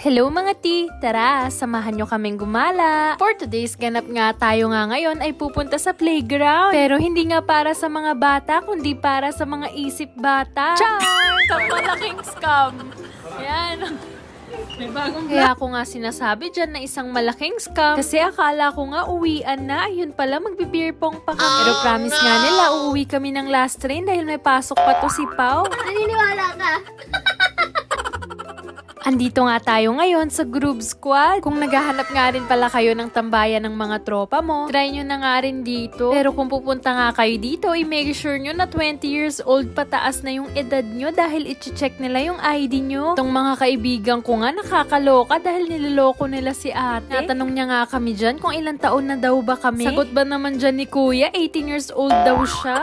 Hello mga ti! Tara, samahan nyo kaming gumala. For today's ganap nga tayo nga ngayon ay pupunta sa playground. Pero hindi nga para sa mga bata, kundi para sa mga isip bata. Char! Ang malaking scam. Ayan. May bagong kaya ako nga sinasabi dyan na isang malaking scam. Kasi akala ko nga uwian na. Ayun pala, magbe-beer pong pa kami. Pero promise nga nila, uuwi kami ng last train dahil may pasok pa to si Pao. Naniniwala ka? Andito nga tayo ngayon sa Group Squad. Kung naghahanap nga rin pala kayo ng tambayan ng mga tropa mo, try nyo na nga rin dito. Pero kung pupunta nga kayo dito, i-make sure nyo na 20 years old pataas na yung edad nyo dahil i-check nila yung ID nyo. Itong mga kaibigan ko nga nakakaloka dahil niloloko nila si ate. Natanong niya nga kami dyan kung ilang taon na daw ba kami. Sagot ba naman dyan ni kuya, 18 years old daw siya.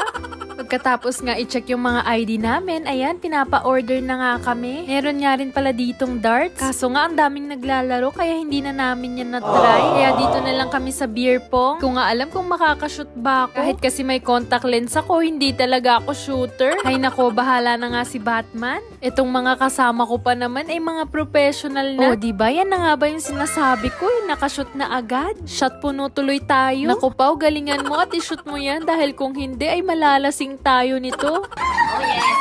Pagkatapos nga i-check yung mga ID namin, ayan, pinapa-order na nga kami. Meron nga rin pala ditong darts. Kaso nga, ang daming naglalaro, kaya hindi na namin yan na-try. Kaya dito na lang kami sa beer pong. Kung nga alam kung makakashoot ba ako. Kahit kasi may contact lens ako, hindi talaga ako shooter. Ay nako, bahala na nga si Batman. Itong mga kasama ko pa naman ay mga professional na. O, diba? Yan na nga ba yung sinasabi ko? Yung nakashoot na agad. Shot puno tuloy tayo. Naku Pao, galingan mo at i-shoot mo yan dahil kung hindi ay malalasing tayo nito. Oh, yes.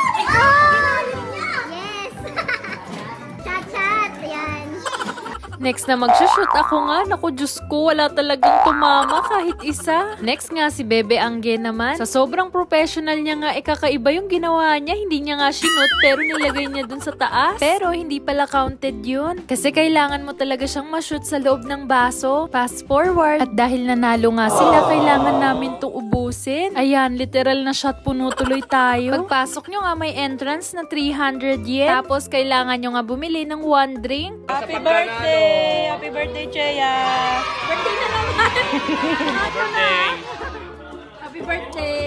Yes. Chat-chat. Yan. Next na magsushoot ako nga. Naku, Diyos ko, wala talagang tumama kahit isa. Next nga si Bebe Angge naman. Sa sobrang professional niya nga, kakaiba yung ginawa niya. Hindi niya nga shoot pero nilagay niya dun sa taas. Pero hindi pala counted yun. Kasi kailangan mo talaga siyang ma-shoot sa loob ng baso. Fast forward. At dahil nanalo nga sila, kailangan namin to ubusin. Ayan, literal na shot puno tuloy tayo. Pagpasok nyo nga may entrance na 300 yen. Tapos kailangan nyo nga bumili ng 1 drink. Happy birthday! Happy birthday, Cheya! Birthday na naman! Happy birthday! Happy birthday!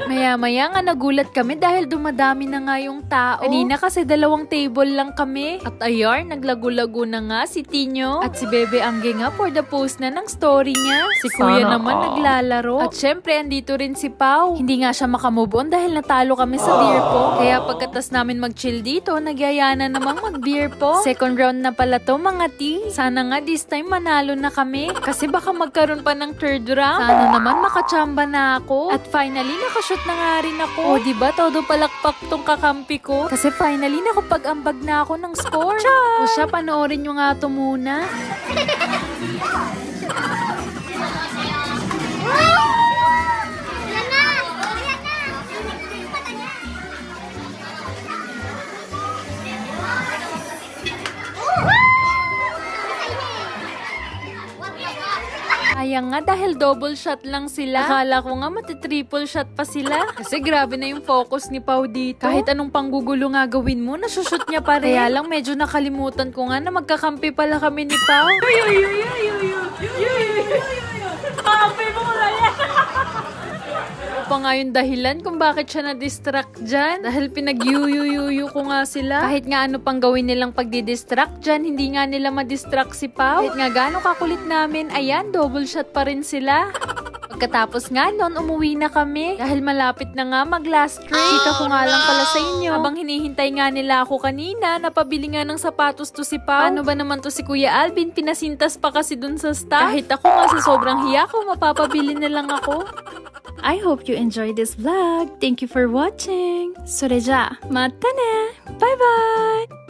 Maya-maya nga nagulat kami dahil dumadami na nga yung tao. Kanina kasi 2 table lang kami. At ayar, naglago-lago na nga si Tinyo. At si Bebe Angge nga for the post na ng story niya. Si Kuya naman naglalaro. At syempre, andito rin si Pao. Hindi nga siya makamove on dahil natalo kami sa beer pong. Kaya pagkatas namin mag-chill dito, nagyaya na namang mag-beer pong. Second round na pala to mga ti. Sana nga this time manalo na kami. Kasi baka magkaroon pa ng third round. Sana naman makachamba na ako. At finally, nakashoot na nga rin ako. O, diba? Todo palakpak tong kakampi ko. Kasi finally, nakapag-ambag na ako ng score. Ciao! O siya, panoorin nyo nga ito muna. Sayang nga dahil double shot lang sila. Akala ko nga mati-triple shot pa sila. Kasi grabe na yung focus ni Pao dito. Kahit anong panggugulo nga gawin mo, nasushoot niya pa rin. Kaya lang medyo nakalimutan ko nga na magkakampi pala kami ni Pao. Kampi mo wala yan! Pa nga yung dahilan kung bakit siya na-distract dyan. Dahil pinag-yuyuyuyu ko nga sila. Kahit nga ano pang gawin nilang pagdi-distract dyan, hindi nga nila ma-distract si Pao. Kahit nga gano'ng kakulit namin, ayan, double shot pa rin sila. Pagkatapos nga nun, umuwi na kami. Dahil malapit na nga mag-last train. Chika ko nga lang pala sa inyo. Habang hinihintay nga nila ako kanina, napabili nga ng sapatos to si Pao. Ano ba naman to si Kuya Alvin? Pinasintas pa kasi dun sa staff. Kahit ako nga sa sobrang hiya ko, mapapabili na lang ako. I hope you enjoyed this vlog. Thank you for watching. それじゃあ、またね. Bye bye!